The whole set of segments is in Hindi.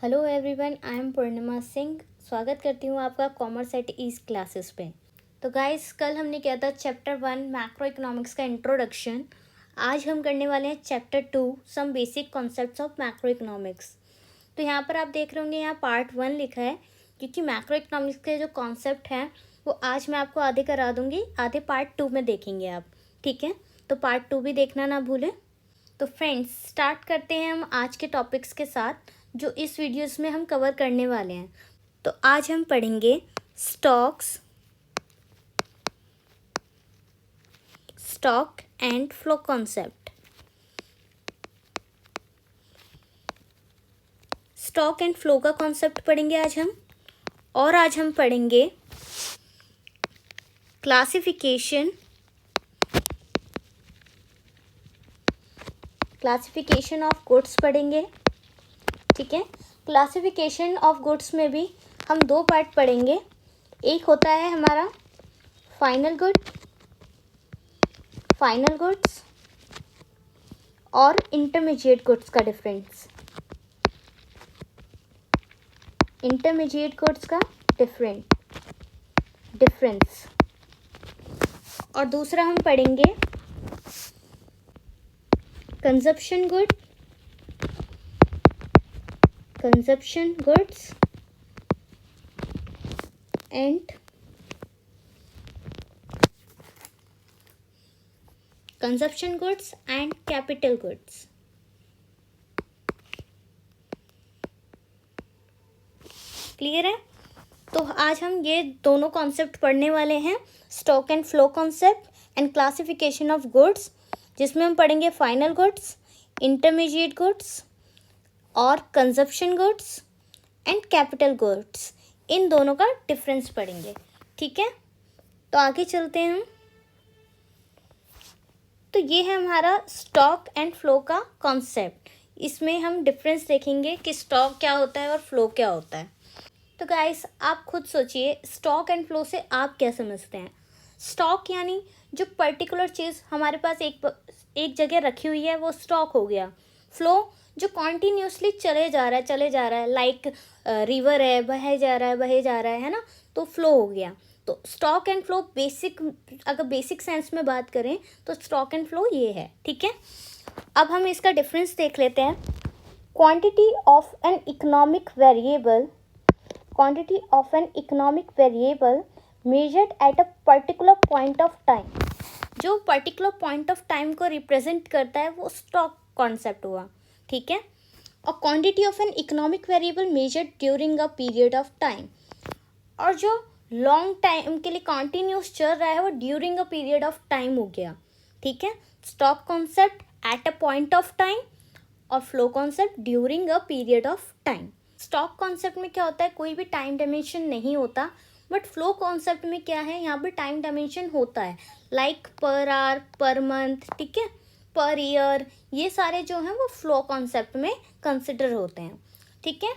हेलो एवरीवन, आई एम पूर्णिमा सिंह। स्वागत करती हूँ आपका कॉमर्स एट ईज क्लासेस पे। तो गाइस, कल हमने किया था चैप्टर 1 मैक्रो इकोनॉमिक्स का इंट्रोडक्शन। आज हम करने वाले हैं chapter 2 some basic concepts of macroeconomics. तो यहाँ पर आप देख रहे होंगे, यहाँ पार्ट 1 लिखा है, क्योंकि मैक्रो इकोनॉमिक्स के जो कॉन्सेप्ट हैं वो आज मैं आपको आधे करा दूँगी, आधे पार्ट 2 में देखेंगे आप। ठीक है, तो पार्ट 2 भी देखना ना भूलें। तो फ्रेंड्स, स्टार्ट करते हैं हम आज के टॉपिक्स के साथ जो इस वीडियोस में हम कवर करने वाले हैं। तो आज हम पढ़ेंगे stock and flow concept. Stock and flow का कॉन्सेप्ट पढ़ेंगे आज हम। और आज हम पढ़ेंगे क्लासिफिकेशन ऑफ गुड्स पढ़ेंगे। ठीक है, क्लासिफिकेशन ऑफ गुड्स में भी हम 2 पार्ट पढ़ेंगे। एक होता है हमारा फाइनल गुड्स और इंटरमीडिएट गुड्स का डिफरेंस। और दूसरा हम पढ़ेंगे consumption goods and capital goods. Clear है? तो आज हम ये दोनों कॉन्सेप्ट पढ़ने वाले हैं, stock and flow concept and classification of goods, जिसमें हम पढ़ेंगे फाइनल गुड्स, इंटरमीडिएट गुड्स और consumption goods and capital goods. इन दोनों का डिफरेंस पढ़ेंगे। ठीक है, तो आगे चलते हैं हम। तो ये है हमारा स्टॉक एंड फ्लो का कॉन्सेप्ट। इसमें हम डिफरेंस देखेंगे कि स्टॉक क्या होता है और फ्लो क्या होता है। तो गाइस, आप खुद सोचिए, स्टॉक एंड फ्लो से आप क्या समझते हैं? स्टॉक यानी जो पर्टिकुलर चीज़ हमारे पास एक जगह रखी हुई है, वो स्टॉक हो गया। फ्लो जो कॉन्टीन्यूसली चले जा रहा है, लाइक रिवर है, बहे जा रहा है ना, तो फ्लो हो गया। तो स्टॉक एंड फ्लो अगर बेसिक सेंस में बात करें तो स्टॉक एंड फ्लो ये है। ठीक है, अब हम इसका डिफरेंस देख लेते हैं। Quantity of an economic variable measured at a particular point of time. जो पर्टिकुलर पॉइंट ऑफ टाइम को रिप्रेजेंट करता है वो स्टॉक कॉन्सेप्ट हुआ। ठीक है, और quantity of an economic variable measured during a period of time, और जो लॉन्ग टाइम के लिए कॉन्टिन्यूस चल रहा है वो during a period of time हो गया। ठीक है, stock concept at a point of time और flow concept during a period of time. Stock concept में क्या होता है, कोई भी टाइम डायमेंशन नहीं होता, बट फ्लो कॉन्सेप्ट में क्या है, यहाँ पर टाइम डायमेंशन होता है, like per hour, per month, ठीक है, पर ईयर। ये सारे जो हैं वो फ्लो कॉन्सेप्ट में कंसिडर होते हैं। ठीक है,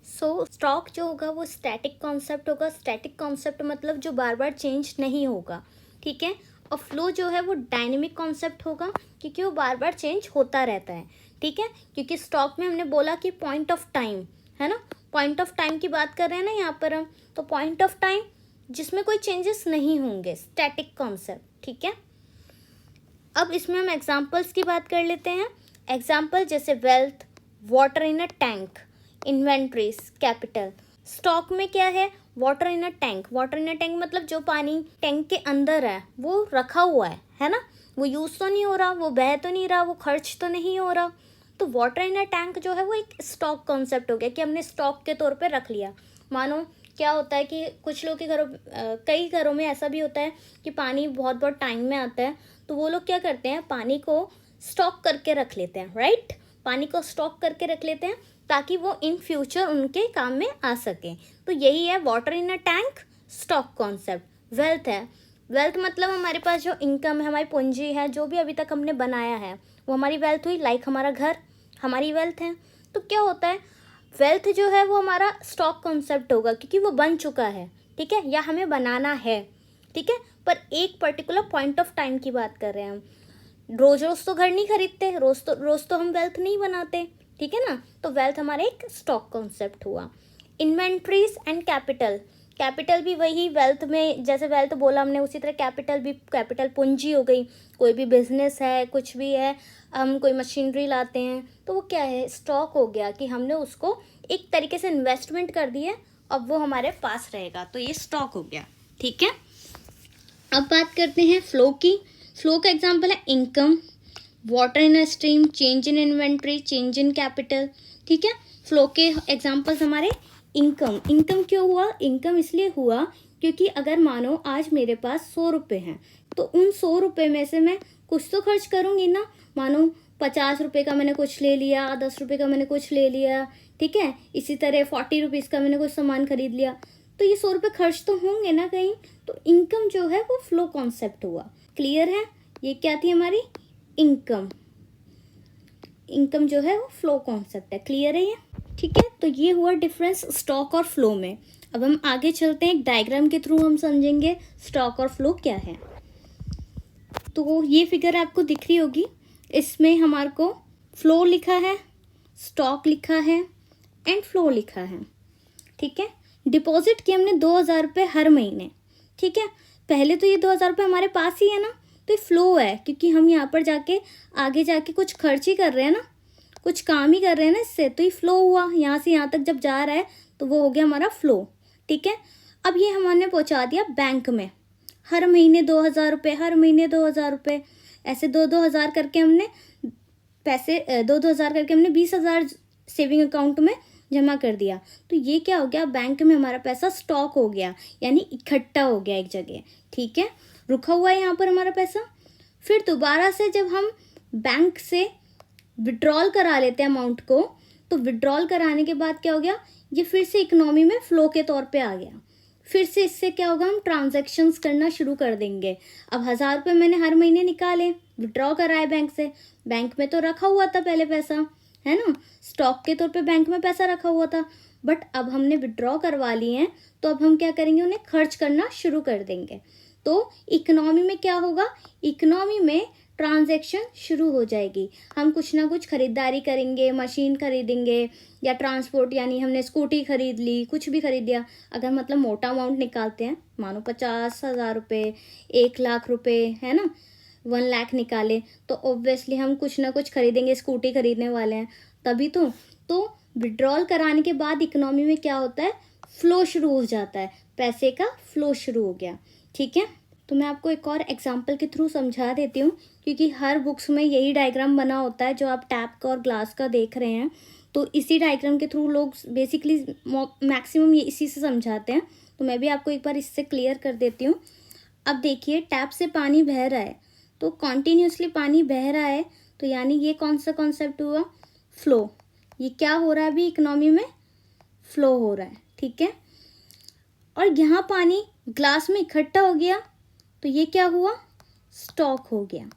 सो स्टॉक जो होगा वो स्टैटिक कॉन्सेप्ट होगा। स्टैटिक कॉन्सेप्ट मतलब जो बार बार चेंज नहीं होगा। ठीक है, और फ्लो जो है वो डायनेमिक कॉन्सेप्ट होगा, क्योंकि वो बार बार चेंज होता रहता है। ठीक है, क्योंकि स्टॉक में हमने बोला कि पॉइंट ऑफ टाइम है ना, पॉइंट ऑफ टाइम की बात कर रहे हैं ना यहाँ पर हम, तो पॉइंट ऑफ टाइम जिसमें कोई चेंजेस नहीं होंगे, स्टैटिक कॉन्सेप्ट। ठीक है, अब इसमें हम एग्जाम्पल्स की बात कर लेते हैं। एग्जाम्पल जैसे wealth, water in a tank, inventories, capital. Stock में क्या है, वाटर इन अ टैंक मतलब जो पानी टैंक के अंदर है वो रखा हुआ है ना, वो यूज़ तो नहीं हो रहा, वो बह तो नहीं रहा, वो खर्च तो नहीं हो रहा। तो वाटर इन अ टैंक जो है वो एक स्टॉक कॉन्सेप्ट हो गया कि हमने स्टॉक के तौर पे रख लिया। मानो क्या होता है कि कुछ लोग के कई घरों में ऐसा भी होता है कि पानी बहुत बहुत टाइम में आता है, तो वो लोग क्या करते हैं, पानी को स्टॉक करके रख लेते हैं। राइट, पानी को स्टॉक करके रख लेते हैं ताकि वो इन फ्यूचर उनके काम में आ सके। तो यही है water in a tank, stock concept. Wealth है, वेल्थ मतलब हमारे पास जो इनकम है, हमारी पूंजी है, जो भी अभी तक हमने बनाया है वो हमारी वेल्थ हुई। लाइक हमारा घर हमारी वेल्थ है। तो क्या होता है, वेल्थ जो है वो हमारा स्टॉक कॉन्सेप्ट होगा, क्योंकि वो बन चुका है। ठीक है, या हमें बनाना है। ठीक है, पर एक पर्टिकुलर पॉइंट ऑफ टाइम की बात कर रहे हैं हम। रोज रोज तो घर नहीं खरीदते, रोज तो हम वेल्थ नहीं बनाते। ठीक है ना। तो वेल्थ हमारा एक स्टॉक कॉन्सेप्ट हुआ। इन्वेंट्रीज एंड कैपिटल, कैपिटल भी वही वेल्थ में, जैसे वेल्थ बोला हमने उसी तरह कैपिटल भी, कैपिटल पूंजी हो गई। कोई भी बिजनेस है, कुछ भी है, हम कोई मशीनरी लाते हैं तो वो क्या है, स्टॉक हो गया कि हमने उसको एक तरीके से इन्वेस्टमेंट कर दी है, अब वो हमारे पास रहेगा, तो ये स्टॉक हो गया। ठीक है, अब बात करते हैं फ्लो की। फ्लो का एग्जांपल है income, water in a stream, change in inventory, change in capital. ठीक है, फ्लो के एग्जांपल्स हमारे इनकम। इनकम क्यों हुआ, इनकम इसलिए हुआ क्योंकि अगर मानो आज मेरे पास 100 रुपये हैं तो उन 100 रुपये में से मैं कुछ तो खर्च करूँगी ना। मानो 50 रुपये का मैंने कुछ ले लिया, 10 रुपये का मैंने कुछ ले लिया, ठीक है, इसी तरह 40 रुपीज़ का मैंने कुछ सामान खरीद लिया, तो ये 100 रुपये खर्च तो होंगे ना कहीं। तो इनकम जो है वो फ्लो कॉन्सेप्ट हुआ। क्लियर है, ये क्या थी हमारी इनकम। इनकम जो है वो फ्लो कॉन्सेप्ट है। क्लियर है ये, ठीक है। तो ये हुआ डिफरेंस स्टॉक और फ्लो में। अब हम आगे चलते हैं, एक डायग्राम के थ्रू हम समझेंगे स्टॉक और फ्लो क्या है। तो ये फिगर आपको दिख रही होगी, इसमें हमारे को फ्लो लिखा है, स्टॉक लिखा है एंड फ्लो लिखा है। ठीक है, डिपॉजिट किए हमने 2000 रुपये हर महीने। ठीक है, पहले तो ये 2000 रुपये हमारे पास ही है ना, तो ये फ्लो है क्योंकि हम यहाँ पर जाके आगे जाके कुछ खर्च ही कर रहे हैं ना, कुछ काम ही कर रहे हैं ना इससे, तो ये फ्लो हुआ। यहाँ से यहाँ तक जब जा रहा है तो वो हो गया हमारा फ्लो। ठीक है, अब ये हमने पहुँचा दिया बैंक में, हर महीने 2000 रुपये, हर महीने 2000 रुपये, ऐसे 2-2 हज़ार करके हमने पैसे 2-2 हज़ार करके हमने 20,000 सेविंग अकाउंट में जमा कर दिया। तो ये क्या हो गया, बैंक में हमारा पैसा स्टॉक हो गया, यानी इकट्ठा हो गया एक जगह। ठीक है, रुका हुआ है यहाँ पर हमारा पैसा। फिर दोबारा से जब हम बैंक से विड्रॉल करा लेते हैं अमाउंट को, तो विड्रॉल कराने के बाद क्या हो गया, ये फिर से इकोनॉमी में फ्लो के तौर पे आ गया। फिर से इससे क्या होगा, हम ट्रांजैक्शंस करना शुरू कर देंगे। अब 1000 रुपये मैंने हर महीने निकाले, विड्रॉ कराए बैंक से, बैंक में तो रखा हुआ था पहले पैसा, है ना, स्टॉक के तौर पे बैंक में पैसा रखा हुआ था, बट अब हमने विड्रॉ करवा लिए हैं, तो अब हम क्या करेंगे, उन्हें खर्च करना शुरू कर देंगे। तो इकोनॉमी में क्या होगा, इकोनॉमी में ट्रांजैक्शन शुरू हो जाएगी। हम कुछ ना कुछ खरीदारी करेंगे, मशीन खरीदेंगे या ट्रांसपोर्ट, यानी हमने स्कूटी खरीद ली, कुछ भी खरीद लिया। अगर मतलब मोटा अमाउंट निकालते हैं, मानो 50,000 रुपये, 1,00,000 रुपये, है ना, 1,00,000 निकाले, तो ऑब्वियसली हम कुछ ना कुछ खरीदेंगे, स्कूटी खरीदने वाले हैं तभी तो विड्रॉल कराने के बाद इकोनॉमी में क्या होता है, फ्लो शुरू हो जाता है, पैसे का फ्लो शुरू हो गया। ठीक है, तो मैं आपको एक और एग्जांपल के थ्रू समझा देती हूँ, क्योंकि हर बुक्स में यही डायग्राम बना होता है जो आप टैप का और ग्लास का देख रहे हैं, तो इसी डायग्राम के थ्रू लोग बेसिकली मैक्सिमम ये इसी से समझाते हैं। तो मैं भी आपको एक बार इससे क्लियर कर देती हूँ। अब देखिए, टैप से पानी बह रहा है, तो कॉन्टीन्यूसली पानी बह रहा है, तो यानी ये कौन सा कॉन्सेप्ट हुआ, फ्लो। ये क्या हो रहा है अभी इकोनॉमी में, फ्लो हो रहा है। ठीक है, और यहाँ पानी ग्लास में इकट्ठा हो गया, तो ये क्या हुआ, स्टॉक हो गया।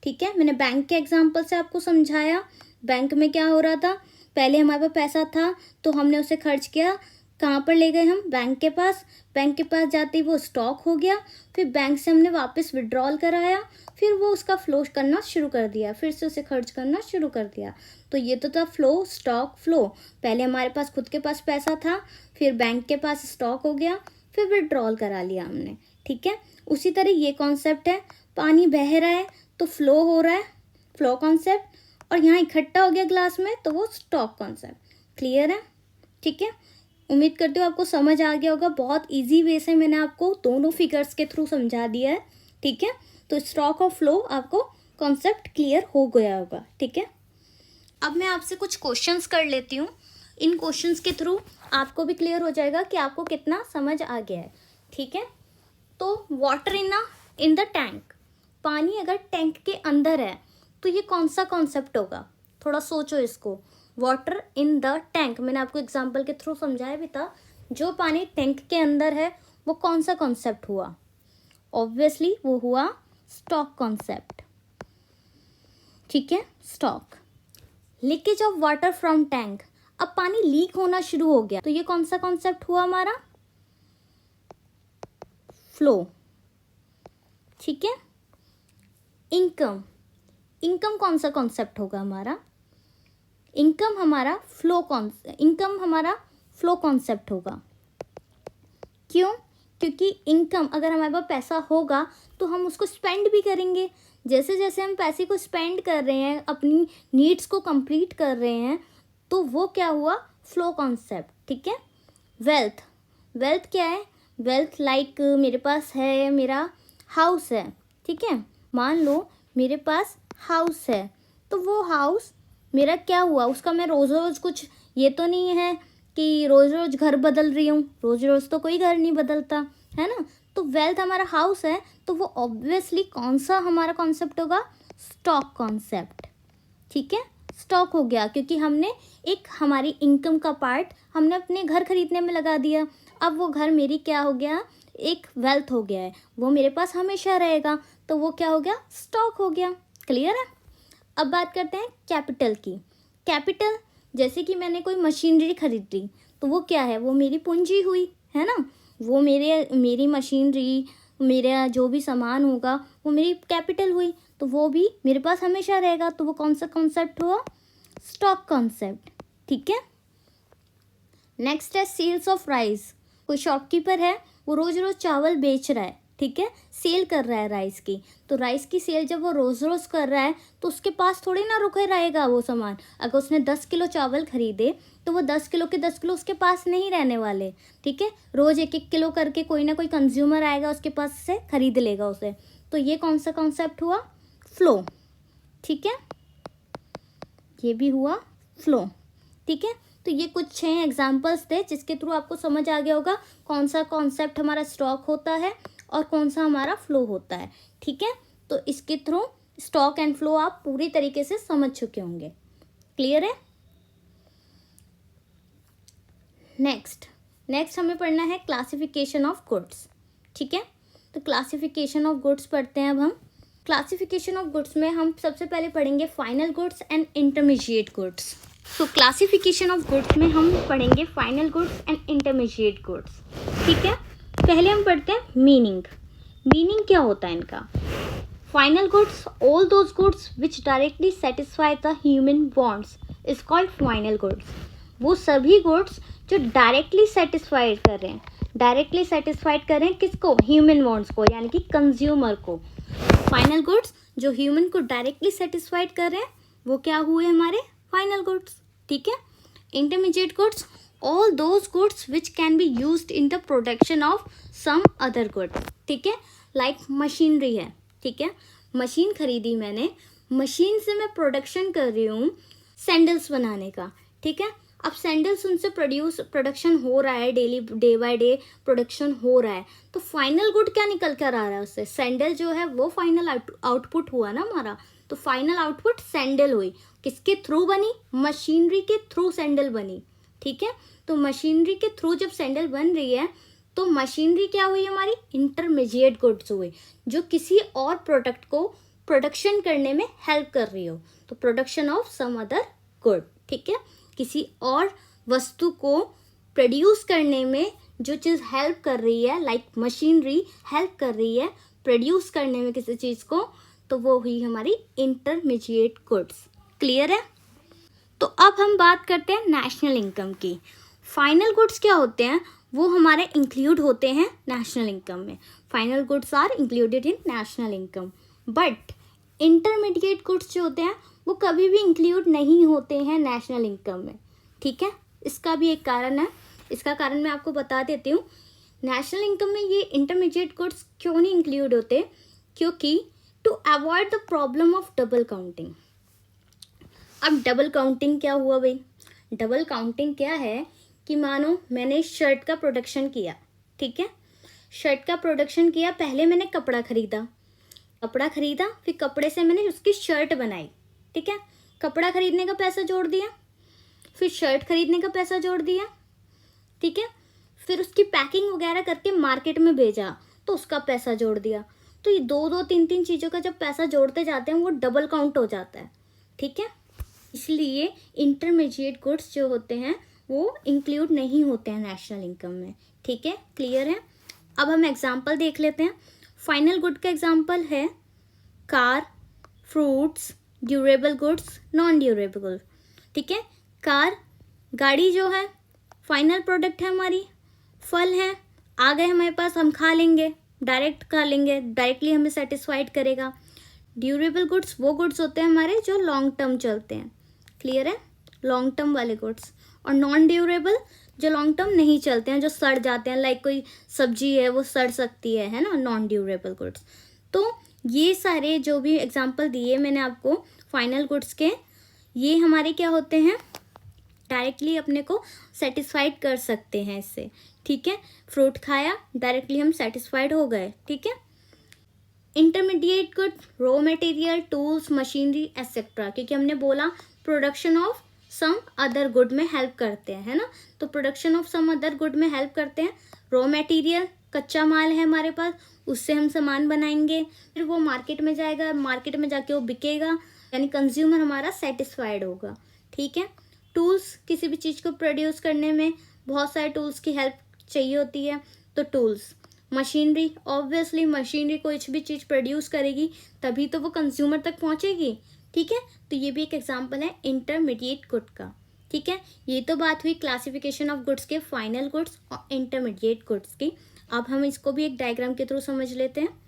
ठीक है, मैंने बैंक के एग्जांपल से आपको समझाया। बैंक में क्या हो रहा था, पहले हमारे पास पैसा था तो हमने उसे खर्च किया, कहाँ पर ले गए हम, बैंक के पास। बैंक के पास जाते ही वो स्टॉक हो गया, फिर बैंक से हमने वापस विड्रॉल कराया, फिर वो उसका फ्लो करना शुरू कर दिया, फिर से उसे खर्च करना शुरू कर दिया। तो ये तो था फ्लो, स्टॉक, फ्लो। पहले हमारे पास खुद के पास पैसा था, फिर बैंक के पास स्टॉक हो गया, फिर विड्रॉल करा लिया हमने। ठीक है, उसी तरह ये कॉन्सेप्ट है, पानी बह रहा है तो फ्लो हो रहा है, फ्लो कॉन्सेप्ट, और यहाँ इकट्ठा हो गया ग्लास में तो वो स्टॉक कॉन्सेप्ट। क्लियर है, ठीक है, उम्मीद करती हूँ आपको समझ आ गया होगा। बहुत इजी वे से मैंने आपको दोनों फिगर्स के थ्रू समझा दिया है। ठीक है, तो स्टॉक और फ्लो आपको कॉन्सेप्ट क्लियर हो गया होगा। ठीक है, अब मैं आपसे कुछ क्वेश्चंस कर लेती हूँ, इन क्वेश्चंस के थ्रू आपको भी क्लियर हो जाएगा कि आपको कितना समझ आ गया है। ठीक है, तो वाटर इन द टैंक, पानी अगर टैंक के अंदर है तो ये कौन सा कॉन्सेप्ट होगा, थोड़ा सोचो इसको। वाटर इन द टैंक, मैंने आपको एग्जांपल के थ्रू समझाया भी था, जो पानी टैंक के अंदर है वो कौन सा कॉन्सेप्ट हुआ, ऑब्वियसली वो हुआ स्टॉक कॉन्सेप्ट। ठीक है, stock. Leakage of water from tank, अब पानी लीक होना शुरू हो गया, तो ये कौन सा कॉन्सेप्ट हुआ हमारा, फ्लो। ठीक है, इनकम, इनकम कौन सा कॉन्सेप्ट होगा हमारा, इनकम हमारा फ्लो कॉन्सेप्ट होगा। क्यों? क्योंकि इनकम, अगर हमारे पास पैसा होगा तो हम उसको स्पेंड भी करेंगे। जैसे जैसे हम पैसे को स्पेंड कर रहे हैं, अपनी नीड्स को कंप्लीट कर रहे हैं, तो वो क्या हुआ? Flow concept. ठीक है। वेल्थ क्या है? वेल्थ लाइक मेरे पास है, मेरा हाउस है। ठीक है, मान लो मेरे पास हाउस है, तो वो हाउस मेरा क्या हुआ? उसका मैं रोज़ रोज़ कुछ, ये तो नहीं है कि रोज़ रोज़ घर बदल रही हूँ, रोज़ रोज़ तो कोई घर नहीं बदलता है ना। तो वेल्थ हमारा हाउस है, तो वो ऑब्वियसली कौन सा हमारा कॉन्सेप्ट होगा? Stock concept. ठीक है, स्टॉक हो गया, क्योंकि हमने एक हमारी इनकम का पार्ट हमने अपने घर खरीदने में लगा दिया। अब वो घर मेरी क्या हो गया? एक वेल्थ हो गया है, वो मेरे पास हमेशा रहेगा, तो वो क्या हो गया? स्टॉक हो गया। क्लियर है? अब बात करते हैं कैपिटल की। कैपिटल, जैसे कि मैंने कोई मशीनरी खरीद ली, तो वो क्या है? वो मेरी पूंजी हुई, है ना। वो मेरी मशीनरी, मेरा जो भी सामान होगा वो मेरी कैपिटल हुई, तो वो भी मेरे पास हमेशा रहेगा, तो वो कौन सा कॉन्सेप्ट हुआ? Stock concept. ठीक है। नेक्स्ट है सेल्स ऑफ राइस। कोई शॉपकीपर है, वो रोज़ रोज़ चावल बेच रहा है। ठीक है, सेल कर रहा है राइस की, तो राइस की सेल जब वो रोज़ रोज़ कर रहा है, तो उसके पास थोड़ी ना रुके रहेगा वो सामान। अगर उसने 10 किलो चावल खरीदे, तो वो 10 किलो के 10 किलो उसके पास नहीं रहने वाले। ठीक है, रोज़ 1-1 किलो करके कोई ना कोई कंज्यूमर आएगा उसके पास से खरीद लेगा उसे। तो ये कौन सा कॉन्सेप्ट हुआ? फ्लो। ठीक है, ये भी हुआ फ्लो। ठीक है, तो ये कुछ 6 एग्जाम्पल्स थे जिसके थ्रू आपको समझ आ गया होगा कौन सा कॉन्सेप्ट हमारा स्टॉक होता है और कौन सा हमारा फ्लो होता है। ठीक है, तो इसके थ्रू स्टॉक एंड फ्लो आप पूरी तरीके से समझ चुके होंगे। क्लियर है? नेक्स्ट हमें पढ़ना है क्लासिफिकेशन ऑफ गुड्स। ठीक है, तो क्लासिफिकेशन ऑफ गुड्स पढ़ते हैं अब हम। क्लासिफिकेशन ऑफ गुड्स में हम सबसे पहले पढ़ेंगे final goods and intermediate goods. तो क्लासिफिकेशन ऑफ गुड्स में हम पढ़ेंगे final goods and intermediate goods. ठीक है, पहले हम पढ़ते हैं मीनिंग क्या होता है इनका। Final goods, all those goods which directly satisfy the human wants is called final goods. वो सभी गुड्स जो डायरेक्टली सेटिस्फाइड कर रहे हैं, डायरेक्टली सेटिस्फाइड कर रहे हैं किसको? ह्यूमन वांट्स को, यानी कि कंज्यूमर को। फाइनल गुड्स जो ह्यूमन को डायरेक्टली सेटिस्फाइड कर रहे हैं, वो क्या हुए? हमारे फाइनल गुड्स। ठीक है। Intermediate goods, all those goods which can be used in the production of some other goods. ठीक है, लाइक मशीनरी है। ठीक है, मशीन खरीदी मैंने, मशीन से मैं प्रोडक्शन कर रही हूँ सैंडल्स बनाने का। ठीक है, अब सैंडल्स उनसे प्रोडक्शन हो रहा है, डे बाय डे प्रोडक्शन हो रहा है, तो फाइनल गुड क्या निकल कर आ रहा है उससे? सैंडल जो है वो फाइनल आउटपुट हुआ ना हमारा। तो फाइनल आउटपुट सैंडल हुई, किसके थ्रू बनी? मशीनरी के थ्रू सैंडल बनी। ठीक है, तो मशीनरी के थ्रू जब सैंडल बन रही है, तो मशीनरी क्या हुई? हमारी इंटरमीडिएट गुड्स हुई, जो किसी और प्रोडक्ट को प्रोडक्शन करने में हेल्प कर रही हो। तो production of some other good. ठीक है, किसी और वस्तु को प्रोड्यूस करने में जो चीज़ हेल्प कर रही है, लाइक मशीनरी हेल्प कर रही है प्रोड्यूस करने में किसी चीज़ को, तो वो हुई हमारी इंटरमीडिएट गुड्स। क्लियर है? तो अब हम बात करते हैं नेशनल इनकम की। फाइनल गुड्स क्या होते हैं? वो हमारे इंक्लूड होते हैं नेशनल इनकम में। Final goods are included in national income, but intermediate goods जो होते हैं वो कभी भी इंक्लूड नहीं होते हैं नेशनल इनकम में। ठीक है, इसका भी एक कारण है, इसका कारण मैं आपको बता देती हूँ। नेशनल इनकम में ये इंटरमीडिएट गुड्स क्यों नहीं इंक्लूड होते? क्योंकि to avoid the problem of double counting. अब डबल काउंटिंग क्या हुआ भाई? डबल काउंटिंग क्या है कि मानो मैंने शर्ट का प्रोडक्शन किया। ठीक है, शर्ट का प्रोडक्शन किया, पहले मैंने कपड़ा खरीदा, फिर कपड़े से मैंने उसकी शर्ट बनाई। ठीक है, कपड़ा खरीदने का पैसा जोड़ दिया, फिर शर्ट खरीदने का पैसा जोड़ दिया। ठीक है, फिर उसकी पैकिंग वगैरह करके मार्केट में भेजा, तो उसका पैसा जोड़ दिया। तो ये 2-2, 3-3 चीज़ों का जब पैसा जोड़ते जाते हैं वो डबल काउंट हो जाता है। ठीक है, इसलिए इंटरमीडिएट गुड्स जो होते हैं वो इंक्लूड नहीं होते हैं नेशनल इनकम में। ठीक है, क्लियर है? अब हम एग्जाम्पल देख लेते हैं। फाइनल गुड का एग्जाम्पल है car, fruits, durable goods, non durable. ठीक है। कार, गाड़ी जो है फाइनल प्रोडक्ट है हमारी। फल है, आ गए हमारे पास, हम खा लेंगे, डायरेक्ट खा लेंगे, डायरेक्टली हमें सेटिस्फाइड करेगा। ड्यूरेबल गुड्स वो गुड्स होते हैं हमारे जो लॉन्ग टर्म चलते हैं, क्लियर है, लॉन्ग टर्म वाले गुड्स। और नॉन ड्यूरेबल जो लॉन्ग टर्म नहीं चलते हैं, जो सड़ जाते हैं, लाइक कोई सब्जी है वो सड़ सकती है ना, नॉन ड्यूरेबल गुड्स। तो ये सारे जो भी एग्जांपल दिए मैंने आपको फाइनल गुड्स के, ये हमारे क्या होते हैं, डायरेक्टली अपने को सेटिस्फाइड कर सकते हैं इससे, ठीक है। फ्रूट खाया, डायरेक्टली हम सेटिस्फाइड हो गए, ठीक है। Intermediate good, raw material, tools, machinery etcetera, क्योंकि हमने बोला production of some other good में हेल्प करते हैं, है ना। तो production of some other good में हेल्प करते हैं। रॉ मटेरियल कच्चा माल है हमारे पास, उससे हम सामान बनाएंगे, फिर वो मार्केट में जाएगा, मार्केट में जाके वो बिकेगा, यानी कंज्यूमर हमारा सेटिस्फाइड होगा, ठीक है। टूल्स, किसी भी चीज़ को प्रोड्यूस करने में बहुत सारे टूल्स की हेल्प चाहिए होती है, तो टूल्स। मशीनरी, ऑब्वियसली मशीनरी कुछ भी चीज़ प्रोड्यूस करेगी तभी तो वो कंज्यूमर तक पहुंचेगी, ठीक है। तो ये भी एक एग्जांपल है इंटरमीडिएट गुड का, ठीक है। ये तो बात हुई क्लासिफिकेशन ऑफ गुड्स के, फाइनल गुड्स और इंटरमीडिएट गुड्स की। अब हम इसको भी एक डायग्राम के थ्रू समझ लेते हैं।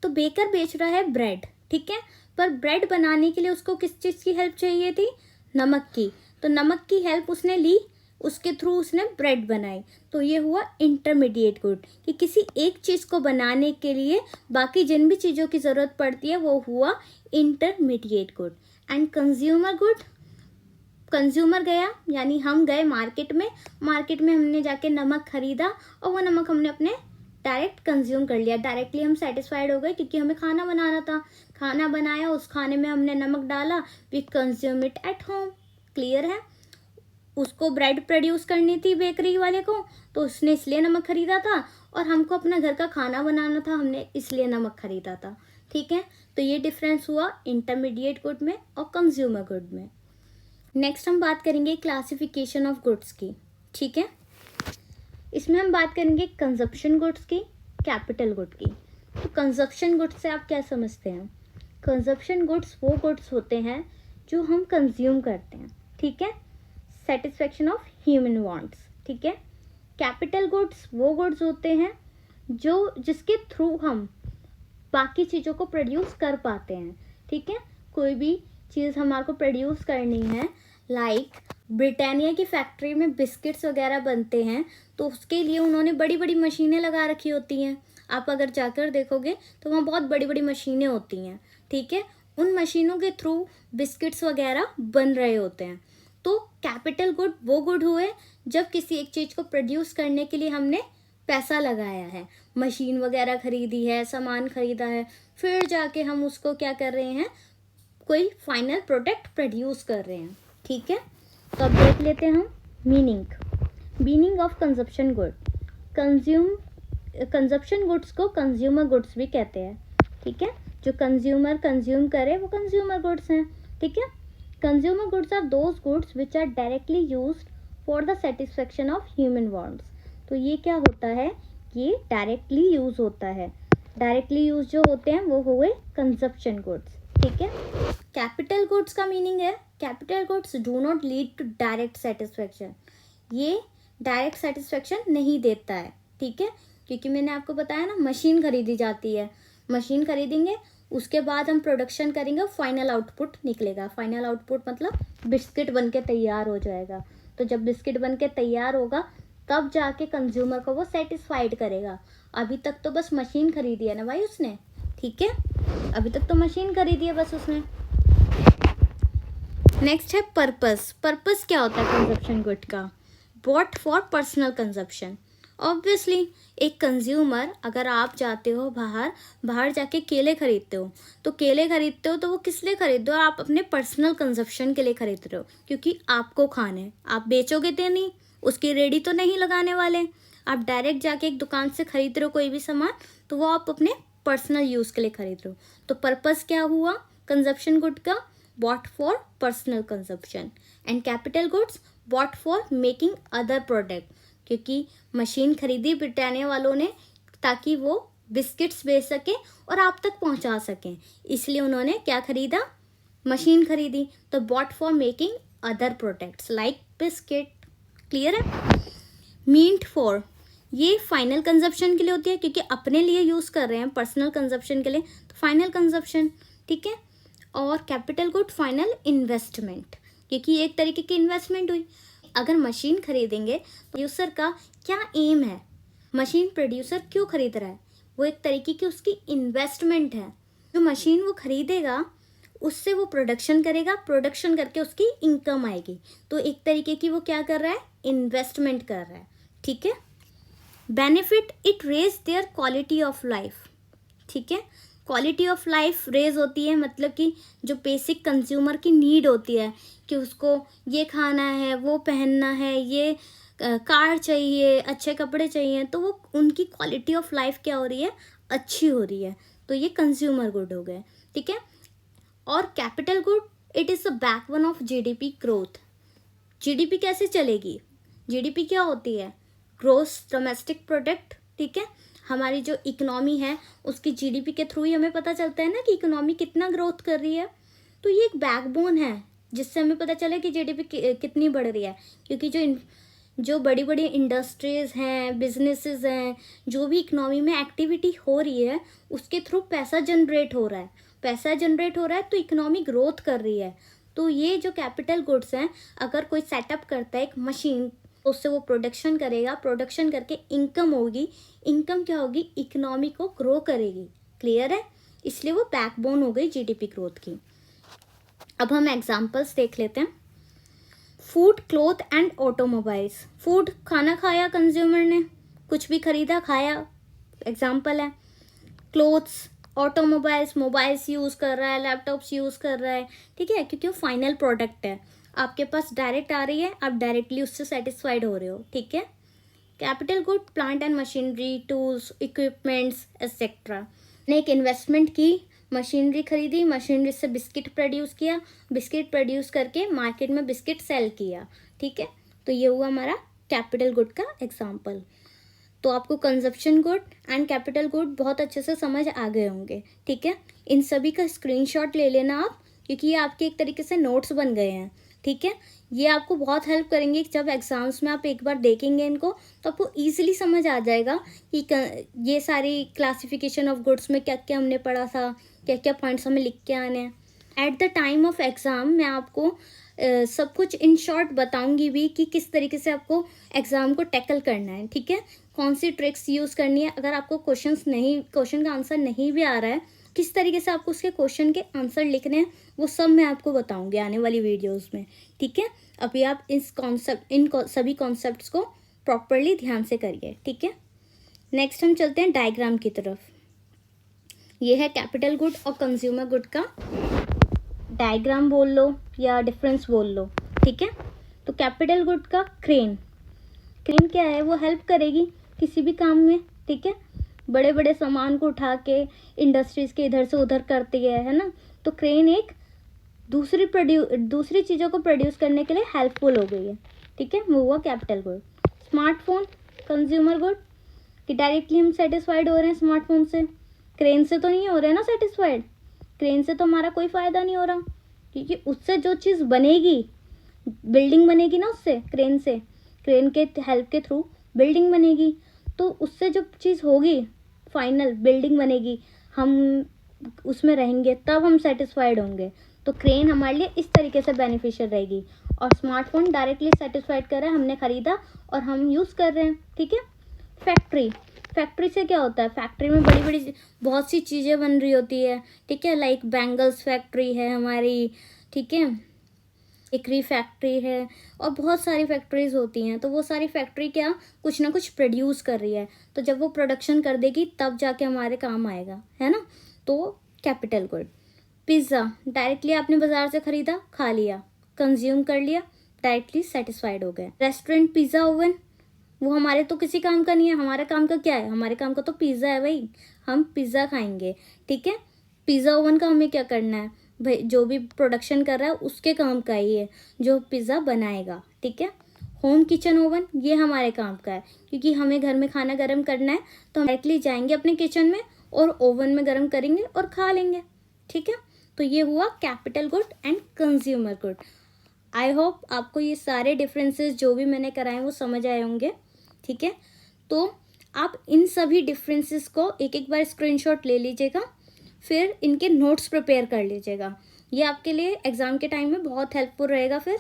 तो बेकर बेच रहा है ब्रेड, ठीक है, पर ब्रेड बनाने के लिए उसको किस चीज़ की हेल्प चाहिए थी, नमक की। तो नमक की हेल्प उसने ली, उसके थ्रू उसने ब्रेड बनाई। तो ये हुआ इंटरमीडिएट गुड, कि किसी एक चीज़ को बनाने के लिए बाकी जिन भी चीज़ों की ज़रूरत पड़ती है वो हुआ intermediate good. And consumer good, consumer गया, यानी हम गए मार्केट में, मार्केट में हमने जाके नमक खरीदा और वो नमक हमने अपने डायरेक्ट कंज्यूम कर लिया, डायरेक्टली हम सेटिस्फाइड हो गए, क्योंकि हमें खाना बनाना था, खाना बनाया, उस खाने में हमने नमक डाला, we consume it at home, clear है। उसको ब्रेड प्रोड्यूस करनी थी बेकरी वाले को, तो उसने इसलिए नमक खरीदा था, और हमको अपना घर का खाना बनाना था, हमने इसलिए नमक खरीदा था, ठीक है। तो ये डिफरेंस हुआ इंटरमीडिएट गुड में और कंज्यूमर गुड में। नेक्स्ट हम बात करेंगे क्लासिफिकेशन ऑफ गुड्स की, ठीक है। इसमें हम बात करेंगे कंजप्शन गुड्स की, कैपिटल गुड की। तो कंजप्शन गुड्स से आप क्या समझते हैं, कंजप्शन गुड्स वो गुड्स होते हैं जो हम कंज्यूम करते हैं, ठीक है, सेटिस्फेक्शन ऑफ ह्यूमन वांट्स, ठीक है। कैपिटल गुड्स वो गुड्स होते हैं जो जिसके थ्रू हम बाकी चीज़ों को प्रोड्यूस कर पाते हैं, ठीक है। कोई भी चीज़ हमारे को प्रोड्यूस करनी है, लाइक ब्रिटानिया की फैक्ट्री में बिस्किट्स वगैरह बनते हैं, तो उसके लिए उन्होंने बड़ी बड़ी मशीनें लगा रखी होती हैं। आप अगर जाकर देखोगे तो वहाँ बहुत बड़ी बड़ी मशीनें होती हैं, ठीक है। उन मशीनों के थ्रू बिस्किट्स वगैरह बन रहे होते हैं। तो कैपिटल गुड वो गुड हुए जब किसी एक चीज़ को प्रोड्यूस करने के लिए हमने पैसा लगाया है, मशीन वगैरह खरीदी है, सामान खरीदा है, फिर जाके हम उसको क्या कर रहे हैं, कोई फाइनल प्रोडक्ट प्रोड्यूस कर रहे हैं, ठीक है। तो अब देख लेते हैं हम meaning of consumption good. Consumption goods को कंज्यूमर गुड्स भी कहते हैं, ठीक है। जो कंज्यूमर कंज्यूम करे वो कंज्यूमर गुड्स हैं, ठीक है। Consumer goods are those goods which are directly used for the satisfaction of human wants. तो ये क्या होता है, ये डायरेक्टली यूज होता है, डायरेक्टली यूज जो होते हैं वो हुए कंजप्शन गुड्स, ठीक है। कैपिटल गुड्स का मीनिंग है, capital goods do not lead to direct satisfaction. ये डायरेक्ट सेटिस्फेक्शन नहीं देता है, ठीक है, क्योंकि मैंने आपको बताया ना, मशीन खरीदी जाती है, मशीन खरीदेंगे, उसके बाद हम प्रोडक्शन करेंगे, फाइनल आउटपुट निकलेगा। फाइनल आउटपुट मतलब बिस्किट बन के तैयार हो जाएगा। तो जब बिस्किट बन के तैयार होगा तब जाके कंज्यूमर को वो सेटिस्फाइड करेगा। अभी तक तो बस मशीन खरीदी है ना भाई उसने, ठीक है, अभी तक तो मशीन खरीदी है बस उसने। नेक्स्ट है पर्पस। पर्पस क्या होता है कंजप्शन गुड का, bought for personal consumption. Obviously एक कंज्यूमर, अगर आप जाते हो बाहर जाके केले खरीदते हो, तो वो किस लिए खरीदते हो, आप अपने पर्सनल कंजप्शन के लिए खरीद रहे हो, क्योंकि आपको खाने हैं, आप बेचोगे तो नहीं, उसकी रेडी तो नहीं लगाने वाले। आप डायरेक्ट जाके एक दुकान से खरीद रहे हो कोई भी सामान, तो वो आप अपने पर्सनल यूज़ के लिए खरीद रहे हो। तो पर्पस क्या हुआ कंजप्शन गुड का, bought for personal consumption. And capital goods bought for making other product, क्योंकि मशीन खरीदी ब्रिटानिया वालों ने ताकि वो बिस्किट्स बेच सकें और आप तक पहुंचा सकें, इसलिए उन्होंने क्या खरीदा, मशीन खरीदी तो bought for making other products like biscuit. Clear है। मींट फॉर, ये फाइनल कंजप्शन के लिए होती है क्योंकि अपने लिए यूज़ कर रहे हैं पर्सनल कंजप्शन के लिए, तो फाइनल कंजप्शन। ठीक है। और कैपिटल गुड फाइनल इन्वेस्टमेंट, क्योंकि एक तरीके की इन्वेस्टमेंट हुई। अगर मशीन खरीदेंगे प्रोड्यूसर का क्या एम है, मशीन प्रोड्यूसर क्यों खरीद रहा है, वो एक तरीके की उसकी इन्वेस्टमेंट है। जो मशीन वो खरीदेगा उससे वो प्रोडक्शन करेगा, प्रोडक्शन करके उसकी इनकम आएगी, तो एक तरीके की वो क्या कर रहा है, इन्वेस्टमेंट कर रहा है। ठीक है। Benefit, it raise their quality of life. ठीक है। क्वालिटी ऑफ लाइफ रेज होती है, मतलब कि जो बेसिक कंज्यूमर की नीड होती है कि उसको ये खाना है, वो पहनना है, ये कार चाहिए, अच्छे कपड़े चाहिए, तो वो उनकी क्वालिटी ऑफ लाइफ क्या हो रही है, अच्छी हो रही है, तो ये कंज्यूमर गुड हो गए। ठीक है। और capital good, it is the backbone of GDP growth. GDP कैसे चलेगी, जीडीपी क्या होती है, ग्रोस डोमेस्टिक प्रोडक्ट। ठीक है। हमारी जो इकोनॉमी है उसकी जीडीपी के थ्रू ही हमें पता चलता है ना कि इकोनॉमी कितना ग्रोथ कर रही है, तो ये एक बैकबोन है जिससे हमें पता चले कि जीडीपी कितनी बढ़ रही है, क्योंकि जो बड़ी बड़ी इंडस्ट्रीज़ हैं, बिजनेसेस हैं, जो भी इकोनॉमी में एक्टिविटी हो रही है उसके थ्रू पैसा जनरेट हो रहा है, पैसा जनरेट हो रहा है तो इकोनॉमी ग्रोथ कर रही है। तो ये जो कैपिटल गुड्स हैं, अगर कोई सेटअप करता है एक मशीन, उससे वो प्रोडक्शन करेगा, प्रोडक्शन करके इनकम होगी, इनकम क्या होगी, इकोनॉमी को ग्रो करेगी। क्लियर है। इसलिए वो बैकबोन हो गई जीडीपी ग्रोथ की। अब हम एग्जांपल्स देख लेते हैं। Food, cloth and automobiles. Food, खाना खाया कंज्यूमर ने, कुछ भी खरीदा खाया, एग्जाम्पल है। क्लोथ्स, ऑटोमोबाइल्स, मोबाइल्स यूज़ कर रहा है, लैपटॉप्स यूज़ कर रहा है। ठीक है, क्योंकि वो फाइनल प्रोडक्ट है, आपके पास डायरेक्ट आ रही है, आप डायरेक्टली उससे सेटिस्फाइड हो रहे हो। ठीक है। Capital good, plant and machinery, tools, equipments etcetera. ने एक इन्वेस्टमेंट की, मशीनरी खरीदी, मशीनरी से बिस्किट प्रोड्यूस किया, बिस्किट प्रोड्यूस करके मार्केट में बिस्किट सेल किया। ठीक है। तो ये हुआ हमारा कैपिटल गुड का एग्जाम्पल। तो आपको consumption good and capital good बहुत अच्छे से समझ आ गए होंगे। ठीक है। इन सभी का स्क्रीनशॉट ले लेना आप, क्योंकि ये आपके एक तरीके से नोट्स बन गए हैं। ठीक है। ये आपको बहुत हेल्प करेंगे, जब एग्जाम्स में आप एक बार देखेंगे इनको तो आपको ईजिली समझ आ जाएगा कि ये सारी क्लासिफिकेशन ऑफ गुड्स में क्या क्या हमने पढ़ा था, क्या क्या पॉइंट्स हमें लिख के आने हैं। At the time of exam मैं आपको सब कुछ इन शॉर्ट बताऊंगी भी कि किस तरीके से आपको एग्ज़ाम को टैकल करना है। ठीक है। कौन सी ट्रिक्स यूज़ करनी है, अगर आपको क्वेश्चन का आंसर नहीं भी आ रहा है, किस तरीके से आपको उसके क्वेश्चन के आंसर लिखने हैं, वो सब मैं आपको बताऊंगी आने वाली वीडियोस में। ठीक है। अभी आप सभी कॉन्सेप्ट्स को प्रॉपरली ध्यान से करिए। ठीक है। नेक्स्ट हम चलते हैं डायग्राम की तरफ। ये है कैपिटल गुड और कंज्यूमर गुड का डायग्राम बोल लो या डिफरेंस बोल लो। ठीक है। तो कैपिटल गुड का क्रेन, क्रेन क्या है, वो हेल्प करेगी किसी भी काम में। ठीक है। बड़े बड़े सामान को उठा के इंडस्ट्रीज़ के इधर से उधर करती है ना, तो क्रेन एक दूसरी चीज़ों को प्रोड्यूस करने के लिए हेल्पफुल हो गई है। ठीक है। वो हुआ capital good. Smartphone, consumer good, कि डायरेक्टली हम सेटिस्फाइड हो रहे हैं स्मार्टफोन से, क्रेन से तो नहीं हो रहे हैं ना सेटिस्फाइड, क्रेन से तो हमारा कोई फ़ायदा नहीं हो रहा, क्योंकि उससे जो चीज़ बनेगी, बिल्डिंग बनेगी ना उससे, क्रेन से, क्रेन के हेल्प के थ्रू बिल्डिंग बनेगी, तो उससे जो चीज़ होगी फाइनल बिल्डिंग बनेगी, हम उसमें रहेंगे तब हम सेटिस्फाइड होंगे। तो क्रेन हमारे लिए इस तरीके से बेनिफिशियल रहेगी। और स्मार्टफोन डायरेक्टली सेटिस्फाइड कर रहा है, हमने ख़रीदा और हम यूज़ कर रहे हैं। ठीक है। फैक्ट्री, फैक्ट्री से क्या होता है, फैक्ट्री में बड़ी बड़ी बहुत सी चीज़ें बन रही होती है। ठीक है। लाइक बैंगल्स फैक्ट्री है हमारी। ठीक है। बेकरी फैक्ट्री है और बहुत सारी फैक्ट्रीज होती हैं। तो वो सारी फैक्ट्री क्या कुछ ना कुछ प्रोड्यूस कर रही है, तो जब वो प्रोडक्शन कर देगी तब जाके हमारे काम आएगा, है ना। तो कैपिटल गुड। पिज़्ज़ा, डायरेक्टली आपने बाज़ार से ख़रीदा, खा लिया, कंज्यूम कर लिया, डायरेक्टली सेटिस्फाइड हो गए। रेस्टोरेंट, पिज़्ज़ा ओवन, वो हमारे तो किसी काम का नहीं है, हमारे काम का क्या है, हमारे काम का तो पिज़्ज़ा है भाई, हम पिज़्ज़ा खाएंगे। ठीक है। पिज़्ज़ा ओवन का हमें क्या करना है भाई, जो भी प्रोडक्शन कर रहा है उसके काम का ही है जो पिज़्ज़ा बनाएगा। ठीक है। होम किचन ओवन, ये हमारे काम का है, क्योंकि हमें घर में खाना गर्म करना है तो हम डायरेक्टली जाएंगे अपने किचन में और ओवन में गर्म करेंगे और खा लेंगे। ठीक है। तो ये हुआ capital good and consumer good. I hope आपको ये सारे डिफरेंसेस जो भी मैंने कराए वो समझ आए होंगे। ठीक है, तो आप इन सभी डिफरेंसेस को एक एक बार स्क्रीनशॉट ले लीजिएगा, फिर इनके नोट्स प्रिपेयर कर लीजिएगा। ये आपके लिए एग्ज़ाम के टाइम में बहुत हेल्पफुल रहेगा, फिर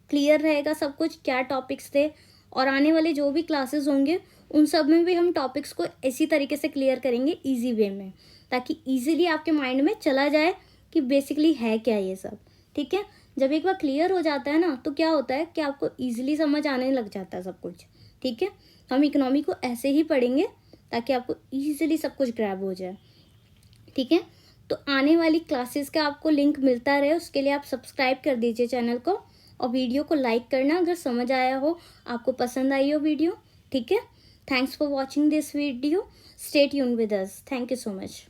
क्लियर रहेगा सब कुछ क्या टॉपिक्स थे, और आने वाले जो भी क्लासेस होंगे उन सब में भी हम टॉपिक्स को इसी तरीके से क्लियर करेंगे इजी वे में, ताकि इजीली आपके माइंड में चला जाए कि बेसिकली है क्या ये सब। ठीक है, जब एक बार क्लियर हो जाता है ना तो क्या होता है कि आपको ईजिली समझ आने लग जाता है सब कुछ। ठीक है, हम इकोनॉमी को ऐसे ही पढ़ेंगे ताकि आपको ईजिली सब कुछ ग्रैब हो जाए। ठीक है, तो आने वाली क्लासेस का आपको लिंक मिलता रहे, उसके लिए आप सब्सक्राइब कर दीजिए चैनल को, और वीडियो को लाइक करना अगर समझ आया हो, आपको पसंद आई हो वीडियो। ठीक है, thanks for watching this video, stay tuned with us, thank you so much.